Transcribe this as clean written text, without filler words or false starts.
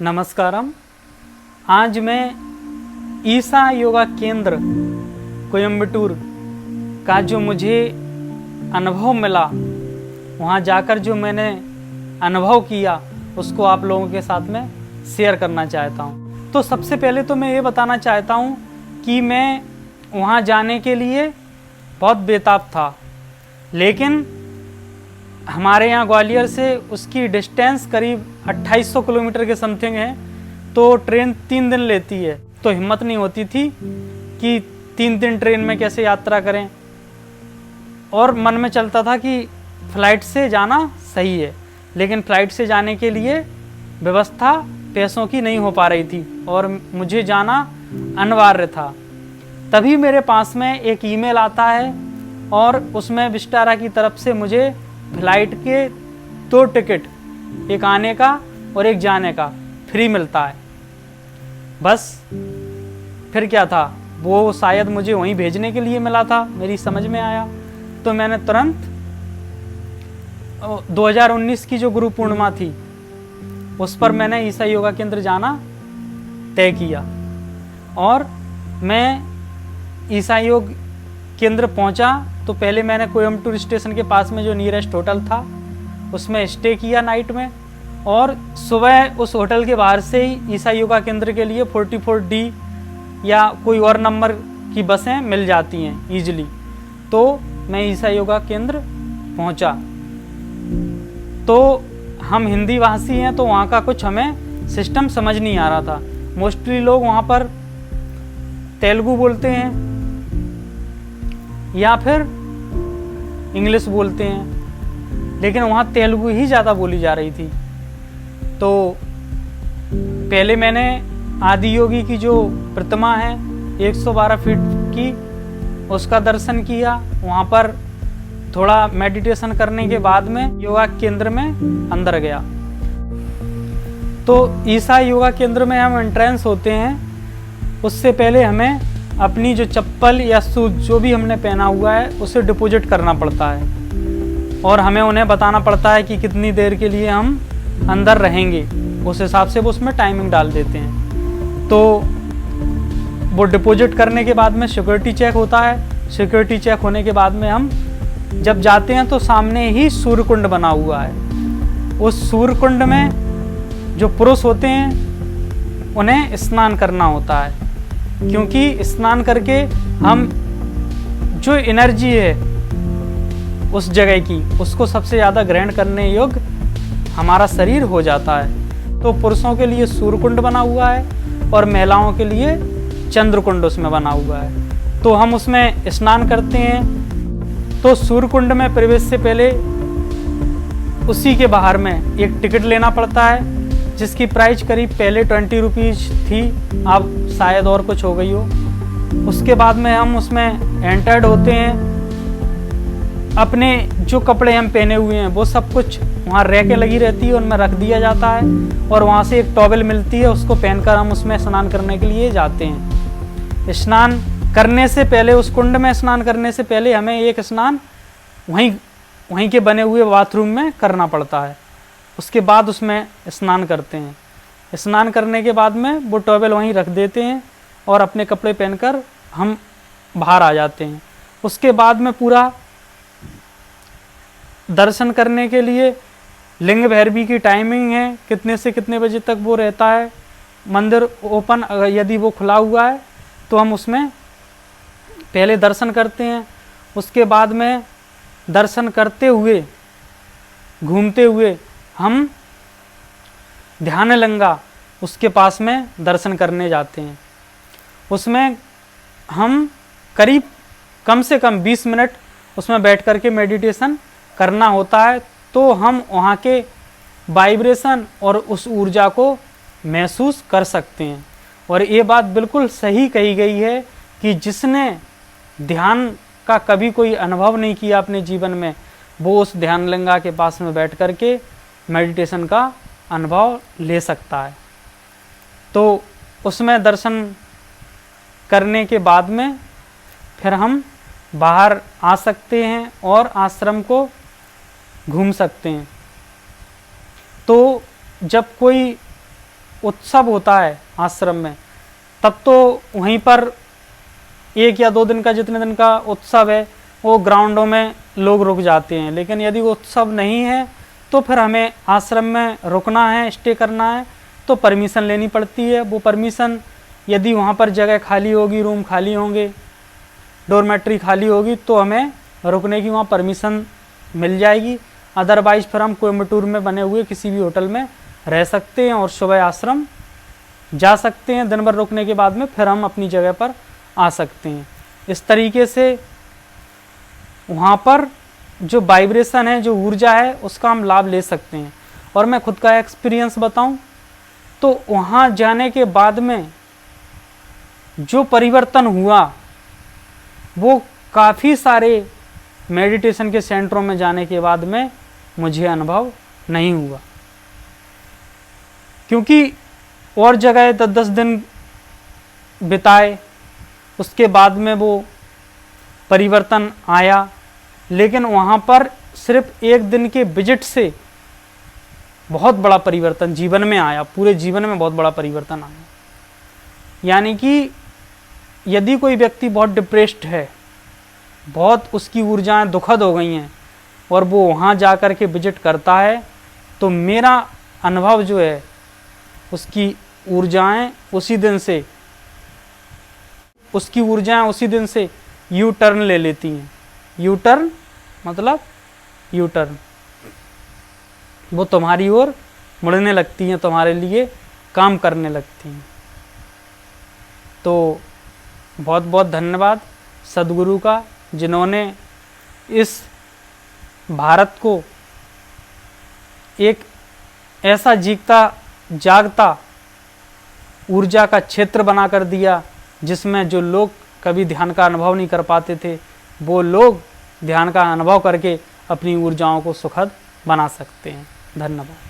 नमस्कारम। आज मैं ईसा योगा केंद्र कोयम्बटूर का जो मुझे अनुभव मिला, वहाँ जाकर जो मैंने अनुभव किया, उसको आप लोगों के साथ में शेयर करना चाहता हूँ। तो सबसे पहले तो मैं ये बताना चाहता हूँ कि मैं वहाँ जाने के लिए बहुत बेताब था, लेकिन हमारे यहाँ ग्वालियर से उसकी डिस्टेंस करीब 2800 किलोमीटर के समथिंग है। तो ट्रेन 3 दिन लेती है, तो हिम्मत नहीं होती थी कि 3 दिन ट्रेन में कैसे यात्रा करें, और मन में चलता था कि फ़्लाइट से जाना सही है, लेकिन फ़्लाइट से जाने के लिए व्यवस्था पैसों की नहीं हो पा रही थी और मुझे जाना अनिवार्य था। तभी मेरे पास में एक ईमेल आता है और उसमें विस्टारा की तरफ से मुझे फ़्लाइट के 2 टिकट, एक आने का और एक जाने का, फ्री मिलता है। बस फिर क्या था, वो शायद मुझे वहीं भेजने के लिए मिला था, मेरी समझ में आया। तो मैंने तुरंत 2019 की जो गुरु पूर्णिमा थी, उस पर मैंने ईसा योगा केंद्र जाना तय किया और मैं ईसा योग केंद्र पहुंचा। तो पहले मैंने कोयम्बटूर स्टेशन के पास में जो नियरेस्ट होटल था, उसमें स्टे किया नाइट में, और सुबह उस होटल के बाहर से ही ईसा योगा केंद्र के लिए 44D या कोई और नंबर की बसें मिल जाती हैं ईजिली। तो मैं ईसा योगा केंद्र पहुंचा। तो हम हिंदी भाषी हैं, तो वहाँ का कुछ हमें सिस्टम समझ नहीं आ रहा था। मोस्टली लोग वहाँ पर तेलुगु बोलते हैं या फिर इंग्लिश बोलते हैं, लेकिन वहाँ तेलुगु ही ज़्यादा बोली जा रही थी। तो पहले मैंने आदि योगी की जो प्रतिमा है 112 फीट की, उसका दर्शन किया। वहाँ पर थोड़ा मेडिटेशन करने के बाद में योगा केंद्र में अंदर गया। तो ईसा योगा केंद्र में हम एंट्रेंस होते हैं, उससे पहले हमें अपनी जो चप्पल या शूज जो भी हमने पहना हुआ है उसे डिपॉजिट करना पड़ता है, और हमें उन्हें बताना पड़ता है कि कितनी देर के लिए हम अंदर रहेंगे। उस हिसाब से वो उसमें टाइमिंग डाल देते हैं। तो वो डिपॉजिट करने के बाद में सिक्योरिटी चेक होता है। सिक्योरिटी चेक होने के बाद में हम जब जाते हैं तो सामने ही सूर्य कुंड बना हुआ है। उस सूर्य कुंड में जो पुरुष होते हैं उन्हें स्नान करना होता है, क्योंकि स्नान करके हम जो एनर्जी है उस जगह की, उसको सबसे ज़्यादा ग्रहण करने योग्य हमारा शरीर हो जाता है। तो पुरुषों के लिए सूर्य कुंड बना हुआ है और महिलाओं के लिए चंद्र कुंड उसमें बना हुआ है। तो हम उसमें स्नान करते हैं। तो सूर्य कुंड में प्रवेश से पहले उसी के बाहर में एक टिकट लेना पड़ता है, जिसकी प्राइस करीब पहले 20 रुपीज़ थी, अब शायद और कुछ हो गई हो। उसके बाद में हम उसमें एंटर्ड होते हैं। अपने जो कपड़े हम पहने हुए हैं वो सब कुछ वहाँ रैकें लगी रहती है, उनमें रख दिया जाता है, और वहाँ से एक टॉवेल मिलती है, उसको पहनकर हम उसमें स्नान करने के लिए जाते हैं। स्नान करने से पहले, उस कुंड में स्नान करने से पहले हमें एक स्नान वहीं के बने हुए बाथरूम में करना पड़ता है। उसके बाद उसमें स्नान करते हैं। स्नान करने के बाद में वो टॉवेल वहीं रख देते हैं और अपने कपड़े पहनकर हम बाहर आ जाते हैं। उसके बाद में पूरा दर्शन करने के लिए लिंग भैरवी की टाइमिंग है, कितने से कितने बजे तक वो रहता है। मंदिर ओपन, यदि वो खुला हुआ है तो हम उसमें पहले दर्शन करते हैं। उसके बाद में दर्शन करते हुए, घूमते हुए हम ध्यानलंगा उसके पास में दर्शन करने जाते हैं। उसमें हम करीब कम से कम 20 मिनट उसमें बैठ कर के मेडिटेशन करना होता है। तो हम वहाँ के वाइब्रेशन और उस ऊर्जा को महसूस कर सकते हैं। और ये बात बिल्कुल सही कही गई है कि जिसने ध्यान का कभी कोई अनुभव नहीं किया अपने जीवन में, वो उस ध्यानलंगा के पास में बैठ कर के मेडिटेशन का अनुभव ले सकता है। तो उसमें दर्शन करने के बाद में फिर हम बाहर आ सकते हैं और आश्रम को घूम सकते हैं। तो जब कोई उत्सव होता है आश्रम में, तब तो वहीं पर 1 या 2 दिन का, जितने दिन का उत्सव है, वो ग्राउंडों में लोग रुक जाते हैं। लेकिन यदि वो उत्सव नहीं है तो फिर हमें आश्रम में रुकना है, स्टे करना है, तो परमिशन लेनी पड़ती है। वो परमिशन, यदि वहाँ पर जगह खाली होगी, रूम खाली होंगे, डोरमेट्री खाली होगी, तो हमें रुकने की वहाँ परमिशन मिल जाएगी। अदरवाइज फिर हम कोयम्बटूर में बने हुए किसी भी होटल में रह सकते हैं और सुबह आश्रम जा सकते हैं। दिन भर रुकने के बाद में फिर हम अपनी जगह पर आ सकते हैं। इस तरीके से वहाँ पर जो वाइब्रेशन है, जो ऊर्जा है, उसका हम लाभ ले सकते हैं। और मैं खुद का एक्सपीरियंस बताऊं तो वहाँ जाने के बाद में जो परिवर्तन हुआ वो काफ़ी सारे मेडिटेशन के सेंटरों में जाने के बाद में मुझे अनुभव नहीं हुआ, क्योंकि और जगह 10-10 दिन बिताए, उसके बाद में वो परिवर्तन आया। लेकिन वहाँ पर सिर्फ 1 दिन के विजिट से बहुत बड़ा परिवर्तन जीवन में आया, पूरे जीवन में बहुत बड़ा परिवर्तन आया। यानी कि यदि कोई व्यक्ति बहुत डिप्रेस्ड है, बहुत उसकी ऊर्जाएं दुखद हो गई हैं, और वो वहाँ जा कर के विजिट करता है, तो मेरा अनुभव जो है, उसकी ऊर्जाएं उसी दिन से यू टर्न ले लेती हैं। यू टर्न मतलब यू टर्न, वो तुम्हारी ओर मुड़ने लगती हैं, तुम्हारे लिए काम करने लगती हैं। तो बहुत बहुत धन्यवाद सद्गुरु का, जिन्होंने इस भारत को एक ऐसा जीता जागता ऊर्जा का क्षेत्र बना कर दिया, जिसमें जो लोग कभी ध्यान का अनुभव नहीं कर पाते थे, वो लोग ध्यान का अनुभव करके अपनी ऊर्जाओं को सुखद बना सकते हैं। धन्यवाद।